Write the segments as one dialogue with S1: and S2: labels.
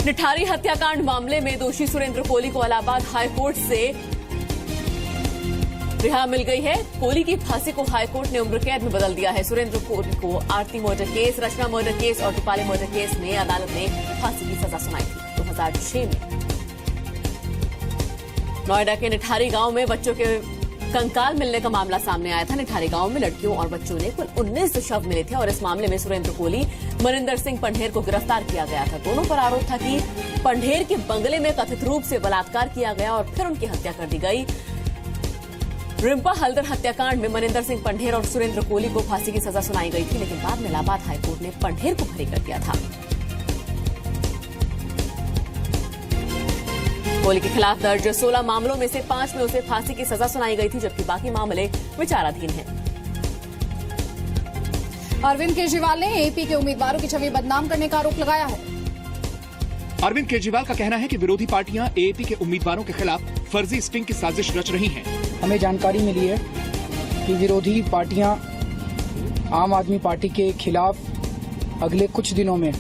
S1: निठारी हत्याकांड मामले में दोषी सुरेंद्र कोहली को इलाहाबाद हाईकोर्ट से रिहा मिल गई है। कोहली की फांसी को हाईकोर्ट ने उम्र कैद में बदल दिया है। सुरेंद्र कोहली को आरती मर्डर केस, रचना मर्डर केस और टुपाले मर्डर केस में अदालत ने फांसी की सजा सुनाई थी 2006 में। नोएडा के निठारी गांव में बच्चों के कंकाल मिलने का मामला सामने आया था। निठारी गांव में लड़कियों और बच्चों ने कुल 19 शव मिले थे और इस मामले में सुरेंद्र कोहली, मनिंदर सिंह पंढेर को गिरफ्तार किया गया था। दोनों पर आरोप था कि पंढेर के बंगले में कथित रूप से बलात्कार किया गया और फिर उनकी हत्या कर दी गई। रिम्पा हल्दर हत्याकांड में मनिंदर सिंह पंढेर और सुरेंद्र कोहली को फांसी की सजा सुनाई गई थी, लेकिन बाद में इलाहाबाद हाईकोर्ट ने पंढेर को बरी कर दिया था। कोहली के खिलाफ दर्ज 16 मामलों में से 5 में उसे फांसी की सजा सुनाई गई थी, जबकि बाकी मामले विचाराधीन हैं।
S2: अरविंद केजरीवाल ने एपी के उम्मीदवारों की छवि बदनाम करने का आरोप लगाया है।
S3: अरविंद केजरीवाल का कहना है कि विरोधी पार्टियां एपी के उम्मीदवारों के खिलाफ फर्जी स्टिंग की साजिश रच रही हैं।
S4: हमें जानकारी मिली है कि विरोधी पार्टियां आम आदमी पार्टी के खिलाफ अगले कुछ दिनों में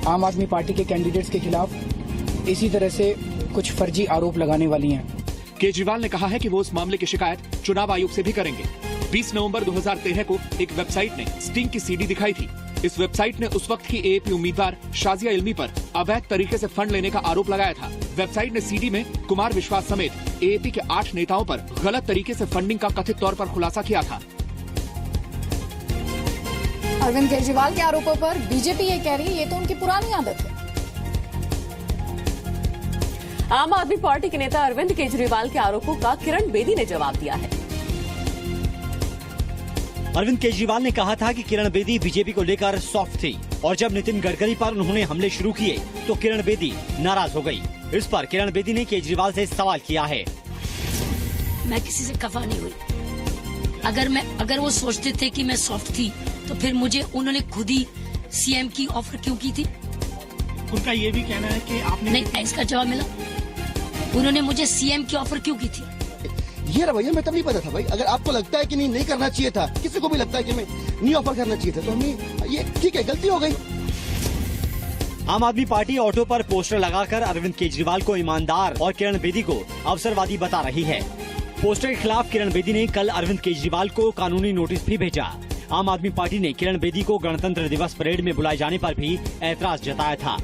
S4: आम आदमी पार्टी के कैंडिडेट्स के खिलाफ इसी तरह से कुछ फर्जी आरोप लगाने वाली हैं।
S3: केजरीवाल ने कहा है कि वो इस मामले की शिकायत चुनाव आयोग से भी करेंगे। 20 नवंबर 2013 को एक वेबसाइट ने स्टिंग की सीडी दिखाई थी। इस वेबसाइट ने उस वक्त की एपी उम्मीदवार शाजिया इल्मी पर अवैध तरीके से फंड लेने का आरोप लगाया था। वेबसाइट ने सीडी में कुमार विश्वास समेत एपी के 8 नेताओं पर गलत तरीके से फंडिंग का कथित तौर पर खुलासा किया था।
S2: अरविंद केजरीवाल के आरोपों पर बीजेपी ये कह रही है ये तो उनकी पुरानी आदत है।
S1: आम आदमी पार्टी के नेता अरविंद केजरीवाल के आरोपों का किरण बेदी ने जवाब दिया है।
S5: अरविंद केजरीवाल ने कहा था कि किरण बेदी बीजेपी को लेकर सॉफ्ट थी और जब नितिन गडकरी पर उन्होंने हमले शुरू किए तो किरण बेदी नाराज हो गई। इस पर किरण बेदी ने केजरीवाल से सवाल किया है।
S6: मैं किसी से खफा नहीं हुई। अगर वो सोचते थे कि मैं सॉफ्ट थी तो फिर मुझे उन्होंने खुद ही सीएम की ऑफर क्यों की थी?
S7: उनका ये भी कहना है कि आपने
S6: नहीं, इसका जवाब मिला। उन्होंने मुझे सीएम की ऑफर क्यों की थी?
S8: ये रवैया मैं तब नहीं पता था भाई। अगर आपको लगता है कि नहीं करना चाहिए था, किसी को भी लगता है कि मैं नहीं ऑफर करना चाहिए था, तो हमें ये ठीक है, गलती हो गई।
S5: आम आदमी पार्टी ऑटो पर पोस्टर लगाकर अरविंद केजरीवाल को ईमानदार और किरण बेदी को अवसरवादी बता रही है। पोस्टर के खिलाफ किरण बेदी ने कल अरविंद केजरीवाल को कानूनी नोटिस भी भेजा। आम आदमी पार्टी ने किरण बेदी को गणतंत्र दिवस परेड में बुलाए जाने पर भी ऐतराज जताया था।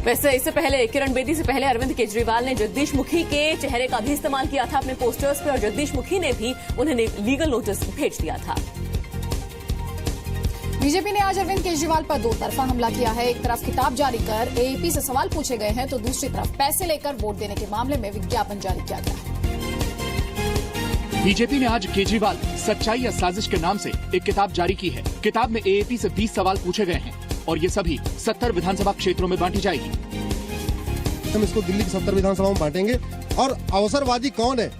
S1: वैसे इससे पहले किरण बेदी से पहले अरविंद केजरीवाल ने जगदीश मुखी के चेहरे का भी इस्तेमाल किया था अपने पोस्टर्स पे और जगदीश मुखी ने भी उन्हें लीगल नोटिस भेज दिया था।
S2: बीजेपी ने आज अरविंद केजरीवाल पर दो तरफा हमला किया है। एक तरफ किताब जारी कर एपी से सवाल पूछे गए हैं तो दूसरी तरफ पैसे लेकर वोट देने के मामले में विज्ञापन जारी किया गया है।
S3: बीजेपी ने आज केजरीवाल सच्चाई या साजिश के नाम से एक किताब जारी की है। किताब में एपी से 20 सवाल पूछे गए हैं और ये सभी 70 विधानसभा क्षेत्रों में बांटी जाएगी।
S9: हम इसको दिल्ली की 70 विधानसभाओं में बांटेंगे। और अवसरवादी कौन है?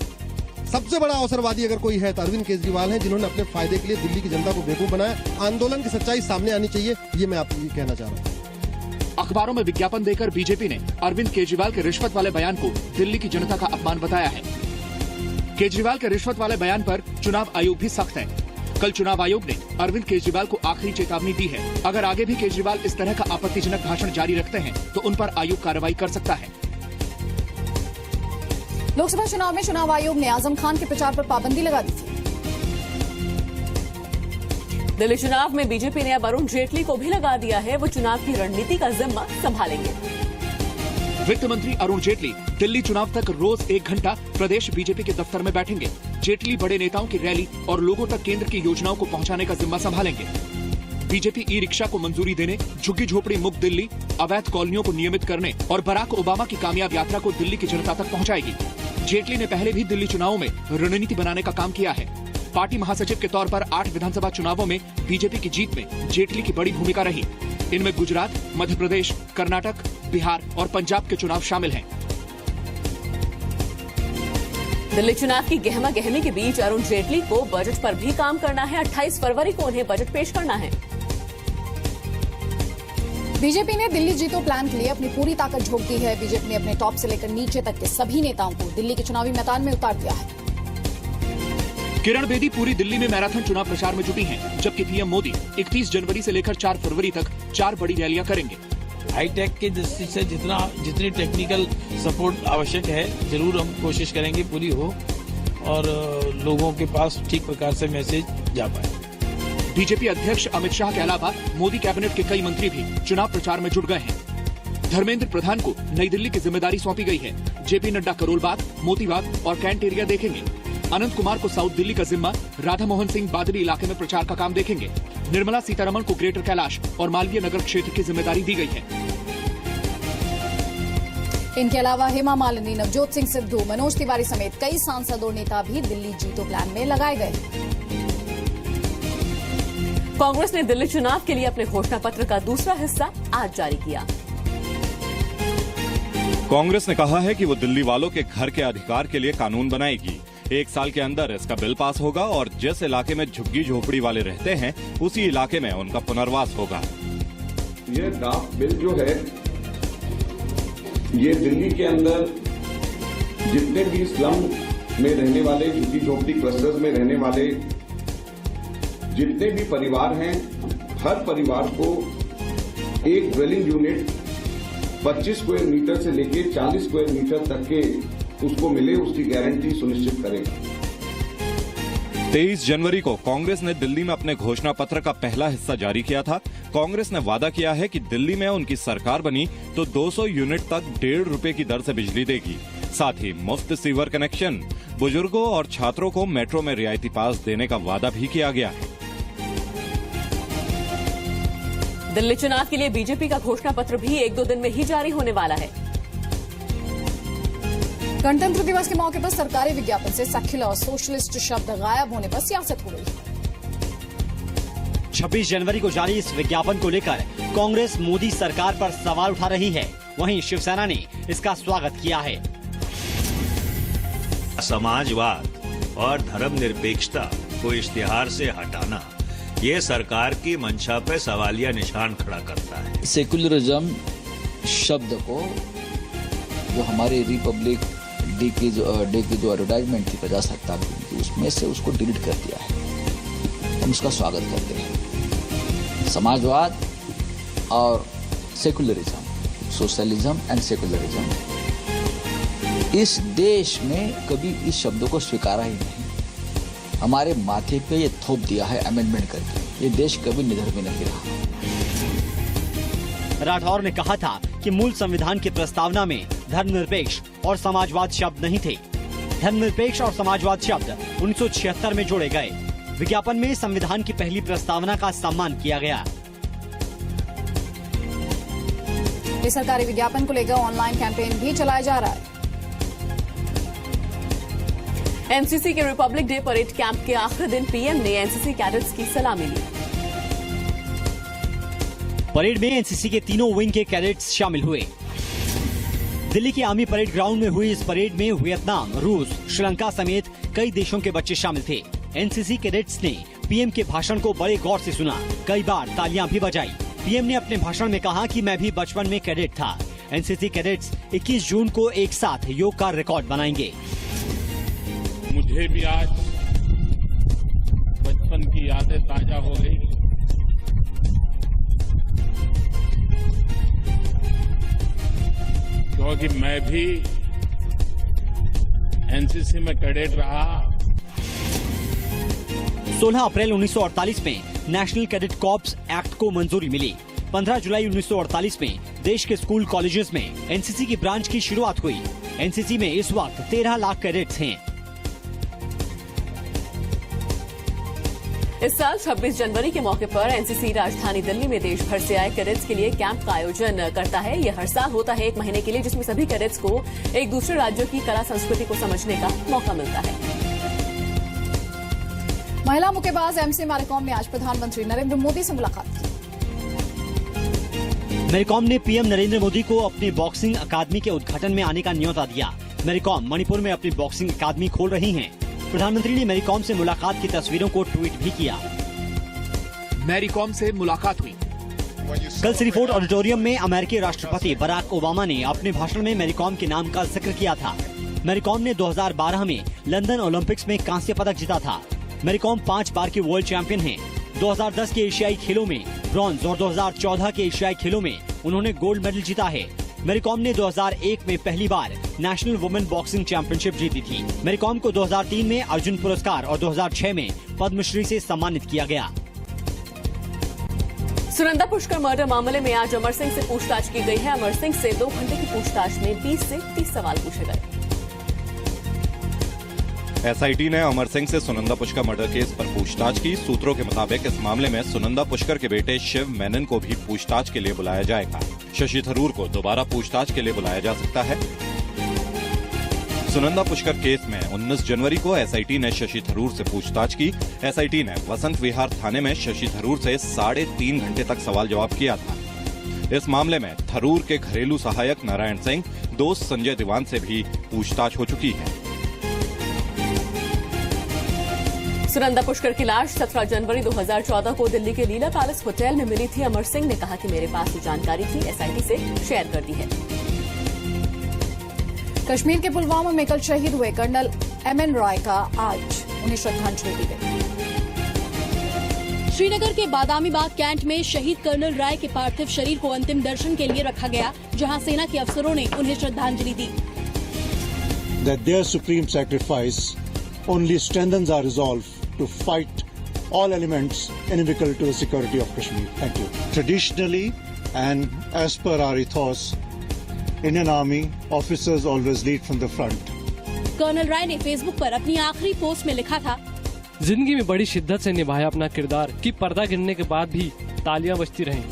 S9: सबसे बड़ा अवसरवादी अगर कोई है तो अरविंद केजरीवाल हैं, जिन्होंने अपने फायदे के लिए दिल्ली की जनता को बेवकूफ बनाया। आंदोलन की सच्चाई सामने आनी चाहिए, ये मैं आपको कहना चाह रहा हूँ।
S3: अखबारों में विज्ञापन देकर बीजेपी ने अरविंद केजरीवाल के रिश्वत वाले बयान को दिल्ली की जनता का अपमान बताया है। केजरीवाल के रिश्वत वाले बयान पर चुनाव आयोग भी सख्त है। कल चुनाव आयोग ने अरविंद केजरीवाल को आखिरी चेतावनी दी है। अगर आगे भी केजरीवाल इस तरह का आपत्तिजनक भाषण जारी रखते हैं तो उन पर आयोग कार्रवाई कर सकता है।
S2: लोकसभा चुनाव में चुनाव आयोग ने आजम खान के प्रचार पर पाबंदी लगा दी थी।
S1: दिल्ली चुनाव में बीजेपी ने अब अरुण जेटली को भी लगा दिया है। वो चुनाव की रणनीति का जिम्मा संभालेंगे।
S3: वित्त मंत्री अरुण जेटली दिल्ली चुनाव तक रोज 1 घंटा प्रदेश बीजेपी के दफ्तर में बैठेंगे। जेटली बड़े नेताओं की रैली और लोगों तक केंद्र की योजनाओं को पहुंचाने का जिम्मा संभालेंगे। बीजेपी ई रिक्शा को मंजूरी देने, झुग्गी झोपड़ी मुक्त दिल्ली, अवैध कॉलोनियों को नियमित करने और बराक ओबामा की कामयाब यात्रा को दिल्ली की जनता तक पहुंचाएगी। जेटली ने पहले भी दिल्ली चुनावों में रणनीति बनाने का काम किया है। पार्टी महासचिव के तौर पर 8 विधानसभा चुनावों में बीजेपी की जीत में जेटली की बड़ी भूमिका रही। इनमें गुजरात, मध्य प्रदेश, कर्नाटक, बिहार और पंजाब के चुनाव शामिल हैं।
S1: दिल्ली चुनाव की गहमा गहमी के बीच अरुण जेटली को बजट पर भी काम करना है। 28 फरवरी को उन्हें बजट पेश करना है।
S2: बीजेपी ने दिल्ली जीतो प्लान के लिए अपनी पूरी ताकत झोंक दी है। बीजेपी ने अपने टॉप से लेकर नीचे तक के सभी नेताओं को दिल्ली के चुनावी मैदान में उतार दिया है।
S3: किरण बेदी पूरी दिल्ली में मैराथन चुनाव प्रचार में जुटी हैं, जबकि पीएम मोदी 31 जनवरी से लेकर 4 फरवरी तक 4 बड़ी रैलियां करेंगे।
S7: हाईटेक की दृष्टि से जितनी टेक्निकल सपोर्ट आवश्यक है, जरूर हम कोशिश करेंगे पूरी हो और लोगों के पास ठीक प्रकार से मैसेज जा पाए।
S3: बीजेपी अध्यक्ष अमित शाह के अलावा मोदी कैबिनेट के कई मंत्री भी चुनाव प्रचार में जुट गए हैं। धर्मेंद्र प्रधान को नई दिल्ली की जिम्मेदारी सौंपी गई है। जेपी नड्डा करोल बाग, मोती बाग और कैंट एरिया देखेंगे। अनंत कुमार को साउथ दिल्ली का जिम्मा, राधा मोहन सिंह बादली इलाके में प्रचार का काम देखेंगे। निर्मला सीतारमण को ग्रेटर कैलाश और मालवीय नगर क्षेत्र की जिम्मेदारी दी गई है।
S2: इनके अलावा हेमा मालिनी, नवजोत सिंह सिद्धू, मनोज तिवारी समेत कई सांसद और नेता भी दिल्ली जीतो प्लान में लगाए गए।
S1: कांग्रेस ने दिल्ली चुनाव के लिए अपने घोषणा पत्र का दूसरा हिस्सा आज जारी किया।
S10: कांग्रेस ने कहा है कि वो दिल्ली वालों के घर के अधिकार के लिए कानून बनाएगी। 1 साल के अंदर इसका बिल पास होगा और जिस इलाके में झुग्गी झोपड़ी वाले रहते हैं, उसी इलाके में उनका पुनर्वास होगा।
S11: ये ड्राफ्ट बिल जो है, ये दिल्ली के अंदर जितने भी स्लम में रहने वाले, झुग्गी झोपड़ी क्लस्टर्स में रहने वाले जितने भी परिवार हैं, हर परिवार को एक ड्वेलिंग यूनिट 25 स्क्वायर मीटर से लेके 40 स्क्वायर मीटर तक के उसको मिले, उसकी गारंटी सुनिश्चित करेगा।
S10: 23 जनवरी को कांग्रेस ने दिल्ली में अपने घोषणा पत्र का पहला हिस्सा जारी किया था। कांग्रेस ने वादा किया है कि दिल्ली में उनकी सरकार बनी तो 200 यूनिट तक 1.5 रुपए की दर से बिजली देगी। साथ ही मुफ्त सीवर कनेक्शन, बुजुर्गों और छात्रों को मेट्रो में रियायती पास देने का वादा भी किया गया है।
S1: दिल्ली चुनाव के लिए बीजेपी का घोषणा पत्र भी 1-2 दिन में ही जारी होने वाला है।
S2: गणतंत्र दिवस के मौके पर सरकारी विज्ञापन से सेक्युलर और सोशलिस्ट शब्द गायब होने पर सियासत हो गई।
S5: 26 जनवरी को जारी इस विज्ञापन को लेकर कांग्रेस मोदी सरकार पर सवाल उठा रही है। वहीं शिवसेना ने इसका स्वागत किया है।
S12: समाजवाद और धर्मनिरपेक्षता को इश्तिहार से हटाना ये सरकार की मंशा पे सवालिया निशान खड़ा करता है।
S13: सेकुलरिज्म शब्द को जो हमारे रिपब्लिक डे की जो एडवर्टाइजमेंट थी 50 शताब्दी की, उसमें से उसको डिलीट कर दिया है। हम उसका स्वागत करते हैं। समाजवाद और सेकुलरिज्म, सोशलिज्म एंड सेकुलरिज्म, इस देश में कभी इस शब्दों को स्वीकारा ही नहीं। हमारे माथे पे ये थोप दिया है अमेंडमेंट करके। ये देश कभी निधर भी नहीं रहा।
S5: राठौर ने कहा था कि मूल संविधान की प्रस्तावना में धर्मनिरपेक्ष और समाजवाद शब्द नहीं थे। धर्मनिरपेक्ष और समाजवाद शब्द 1976 में जोड़े गए। विज्ञापन में संविधान की पहली प्रस्तावना का सम्मान किया गया।
S2: इस सरकारी विज्ञापन को लेकर ऑनलाइन कैंपेन भी चलाया जा रहा है।
S1: एनसीसी के रिपब्लिक डे परेड कैंप के आखिरी दिन पीएम ने एनसीसी कैडेट्स की सलामी ली।
S5: परेड में एनसीसी के तीनों विंग के कैडेट्स शामिल हुए। दिल्ली के आर्मी परेड ग्राउंड में हुई इस परेड में वियतनाम, रूस, श्रीलंका समेत कई देशों के बच्चे शामिल थे। एनसीसी कैडेट्स ने पीएम के भाषण को बड़े गौर से सुना। कई बार तालियां भी बजाई। पीएम ने अपने भाषण में कहा कि मैं भी बचपन में कैडेट था। एनसीसी कैडेट्स 21 जून को एक साथ योग का रिकॉर्ड बनाएंगे।
S14: मुझे भी आज बचपन की यादें ताजा हो गई। क्योंकि मैं भी एनसीसी में कैडेट रहा।
S5: 16 अप्रैल 1948 में नेशनल कैडेट कॉर्प्स एक्ट को मंजूरी मिली। 15 जुलाई 1948 में देश के स्कूल कॉलेजेस में एनसीसी की ब्रांच की शुरुआत हुई। एनसीसी में इस वक्त 13 लाख कैडेट्स हैं।
S1: इस साल 26 जनवरी के मौके पर एनसीसी राजधानी दिल्ली में देश भर से आए कैडेट्स के लिए कैंप का आयोजन करता है। यह हर साल होता है 1 महीने के लिए, जिसमें सभी कैडेट्स को एक दूसरे राज्यों की कला संस्कृति को समझने का मौका मिलता है।
S2: महिला मुक्केबाज एमसी मैरीकॉम ने आज प्रधानमंत्री नरेंद्र मोदी से मुलाकात की।
S5: मैरीकॉम ने पीएम नरेंद्र मोदी को अपनी बॉक्सिंग अकादमी के उद्घाटन में आने का न्योता दिया। मैरीकॉम मणिपुर में अपनी बॉक्सिंग अकादमी खोल रही हैं। प्रधानमंत्री ने मैरीकॉम से मुलाकात की तस्वीरों को ट्वीट भी किया।
S3: मैरीकॉम से मुलाकात हुई।
S5: कल सिरीफोर्ड ऑडिटोरियम में अमेरिकी राष्ट्रपति बराक ओबामा ने अपने भाषण में मैरीकॉम के नाम का जिक्र किया था। मैरीकॉम ने 2012 में लंदन ओलंपिक्स में कांस्य पदक जीता था। मैरीकॉम 5 बार की वर्ल्ड चैंपियन हैं। 2010 के एशियाई खेलों में ब्रॉन्ज और 2014 के एशियाई खेलों में उन्होंने गोल्ड मेडल जीता है। मैरीकॉम ने 2001 में पहली बार नेशनल वुमेन बॉक्सिंग चैंपियनशिप जीती थी। मैरीकॉम को 2003 में अर्जुन पुरस्कार और 2006 में पद्मश्री से सम्मानित किया गया।
S1: सुनंदा पुष्कर मर्डर मामले में आज अमर सिंह से पूछताछ की गई है। अमर सिंह से 2 घंटे की पूछताछ में 20 से 30 सवाल पूछे गए।
S10: एसआईटी ने अमर सिंह से सुनंदा पुष्कर मर्डर केस पर पूछताछ की। सूत्रों के मुताबिक इस मामले में सुनंदा पुष्कर के बेटे शिव मेनन को भी पूछताछ के लिए बुलाया जाएगा। शशि थरूर को दोबारा पूछताछ के लिए बुलाया जा सकता है। सुनंदा पुष्कर केस में 19 जनवरी को एसआईटी ने शशि थरूर से पूछताछ की। एसआईटी ने वसंत विहार थाने में शशि थरूर से 3.5 घंटे तक सवाल जवाब किया था। इस मामले में थरूर के घरेलू सहायक नारायण सिंह, दोस्त संजय दीवान से भी पूछताछ हो चुकी है।
S1: सुनंदा पुष्कर की लाश 17 जनवरी 2014 को दिल्ली के लीला पैलेस होटल में मिली थी। अमर सिंह ने कहा कि मेरे पास जो जानकारी थी एसआईटी से शेयर कर दी है।
S2: कश्मीर के पुलवामा में कल शहीद हुए कर्नल एमएन रॉय का आज उन्हें श्रद्धांजलि दी गई।
S15: श्रीनगर के बादामी बाग कैंट में शहीद कर्नल राय के पार्थिव शरीर को अंतिम दर्शन के लिए रखा गया, जहां सेना के अफसरों ने उन्हें श्रद्धांजलि दी।
S16: That their supreme sacrifice only strengthens our resolve to fight all elements inimical to the security of Kashmir. Thank you. Traditionally and as per our ethos, Indian Army officers always lead from the front.
S15: Colonel Rai ने Facebook पर अपनी आखिरी post में लिखा था,
S17: जिंदगी में बड़ी शिद्दत से निभाया अपना किरदार कि पर्दा गिरने के बाद भी तालियां बजती रहें।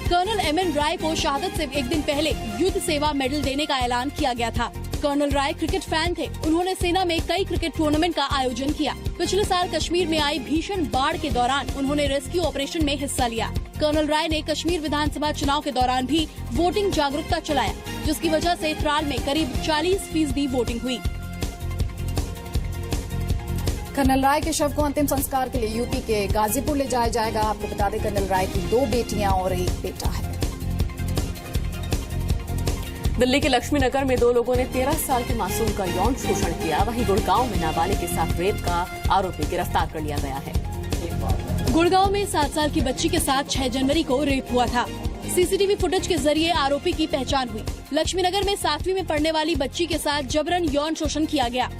S15: कर्नल एमएन राय को शहादत से एक दिन पहले युद्ध सेवा मेडल देने का ऐलान किया गया था। कर्नल राय क्रिकेट फैन थे। उन्होंने सेना में कई क्रिकेट टूर्नामेंट का आयोजन किया। पिछले साल कश्मीर में आई भीषण बाढ़ के दौरान उन्होंने रेस्क्यू ऑपरेशन में हिस्सा लिया। कर्नल राय ने कश्मीर विधानसभा चुनाव के दौरान भी वोटिंग जागरूकता चलाया, जिसकी वजह से त्राल में करीब 40% वोटिंग हुई।
S2: कर्नल राय के शव को अंतिम संस्कार के लिए यूपी के गाजीपुर ले जाया जाएगा। आपको बता दें, कर्नल राय की 2 बेटियां और 1 बेटा है।
S1: दिल्ली के लक्ष्मी नगर में 2 लोगों ने 13 साल के मासूम का यौन शोषण किया। वहीं गुड़गांव में नाबालिग के साथ रेप का आरोपी गिरफ्तार कर लिया गया है।
S15: गुड़गांव में 7 साल की बच्ची के साथ 6 जनवरी को रेप हुआ था। सीसीटीवी फुटेज के जरिए आरोपी की पहचान हुई। लक्ष्मी नगर में 7वीं में पढ़ने वाली बच्ची के साथ जबरन यौन शोषण किया गया।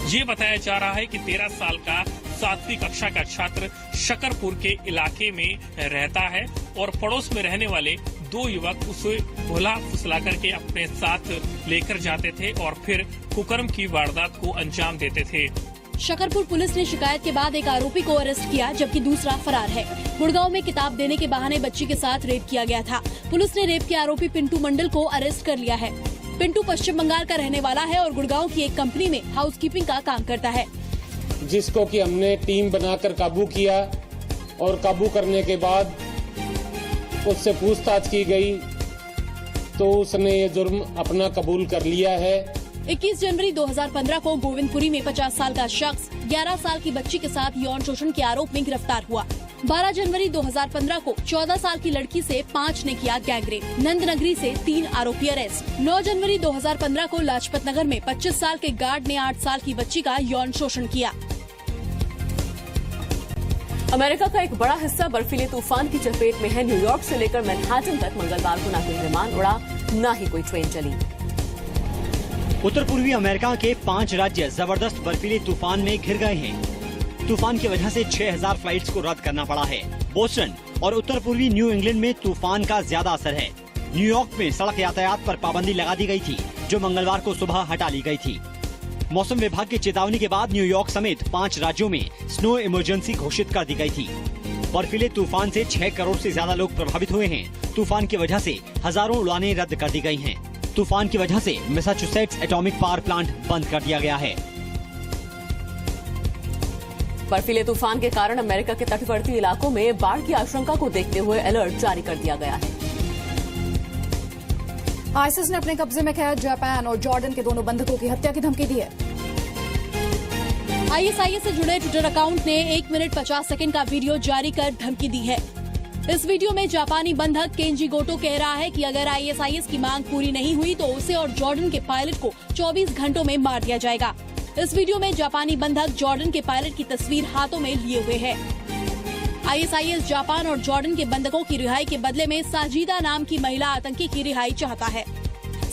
S18: ये बताया जा रहा है कि 13 साल का 7वीं कक्षा का छात्र शकरपुर के इलाके में रहता है और पड़ोस में रहने वाले 2 युवक उसे भुला फुसला करके अपने साथ लेकर जाते थे और फिर कुकर्म की वारदात को अंजाम देते थे।
S15: शकरपुर पुलिस ने शिकायत के बाद एक आरोपी को अरेस्ट किया, जबकि दूसरा फरार है। गुड़गांव में किताब देने के बहाने बच्ची के साथ रेप किया गया था। पुलिस ने रेप के आरोपी पिंटू मंडल को अरेस्ट कर लिया है। पिंटू पश्चिम बंगाल का रहने वाला है और गुड़गांव की एक कंपनी में हाउसकीपिंग का काम करता है,
S19: जिसको कि हमने टीम बनाकर काबू किया और काबू करने के बाद उससे पूछताछ की गई तो उसने ये जुर्म अपना कबूल कर लिया है।
S15: 21 जनवरी 2015 को गोविंदपुरी में 50 साल का शख्स 11 साल की बच्ची के साथ यौन शोषण के आरोप में गिरफ्तार हुआ। 12 जनवरी 2015 को 14 साल की लड़की से 5 ने किया गैंगरेप। नंदनगरी से 3 आरोपी अरेस्ट। 9 जनवरी 2015 को लाजपत नगर में 25 साल के गार्ड ने 8 साल की बच्ची का यौन शोषण किया।
S1: अमेरिका का एक बड़ा हिस्सा बर्फीले तूफान की चपेट में है। न्यूयॉर्क से लेकर मैनहट्टन तक मंगलवार को न कोई विमान उड़ा, न ही कोई ट्रेन चली।
S5: उत्तर पूर्वी अमेरिका के 5 राज्य जबरदस्त बर्फीले तूफान में घिर गए हैं। तूफान की वजह से 6000 फ्लाइट्स को रद्द करना पड़ा है। बोस्टन और उत्तर पूर्वी न्यू इंग्लैंड में तूफान का ज्यादा असर है। न्यूयॉर्क में सड़क यातायात पर पाबंदी लगा दी गई थी, जो मंगलवार को सुबह हटा ली गई थी। मौसम विभाग की चेतावनी के बाद न्यूयॉर्क समेत 5 राज्यों में स्नो इमरजेंसी घोषित कर दी गई थी। बर्फीले तूफान से 6 करोड़ से ज्यादा लोग प्रभावित हुए हैं। तूफान की वजह से हजारों उड़ानें रद्द कर दी गई हैं। तूफान की वजह से मैसाचुसेट्स एटॉमिक पावर प्लांट बंद कर दिया गया है।
S1: बर्फीले तूफान के कारण अमेरिका के तटवर्ती इलाकों में बाढ़ की आशंका को देखते हुए अलर्ट जारी कर दिया गया है।
S2: आईएसआईएस ने अपने कब्जे में कैद जापान और जॉर्डन के दोनों बंधकों की हत्या की धमकी दी है।
S15: आईएसआईएस से जुड़े ट्विटर अकाउंट ने 1 मिनट 50 सेकंड का वीडियो जारी कर धमकी दी है। इस वीडियो में जापानी बंधक केंजी गोटो कह रहा है कि अगर आईएसआईएस की मांग पूरी नहीं हुई तो उसे और जॉर्डन के पायलट को 24 घंटों में मार दिया जाएगा। इस वीडियो में जापानी बंधक जॉर्डन के पायलट की तस्वीर हाथों में लिए हुए है। ISIS जापान और जॉर्डन के बंधकों की रिहाई के बदले में साजिदा नाम की महिला आतंकी की रिहाई चाहता है।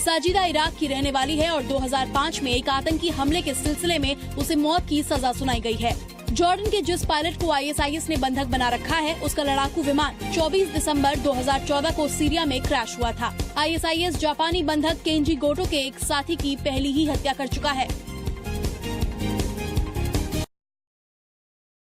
S15: साजिदा इराक की रहने वाली है और 2005 में एक आतंकी हमले के सिलसिले में उसे मौत की सजा सुनाई गई है। जॉर्डन के जिस पायलट को ISIS ने बंधक बना रखा है, उसका लड़ाकू विमान 24 दिसंबर 2014 को सीरिया में क्रैश हुआ था। ISIS जापानी बंधक केंजी गोटो के एक साथी की पहली ही हत्या कर चुका है।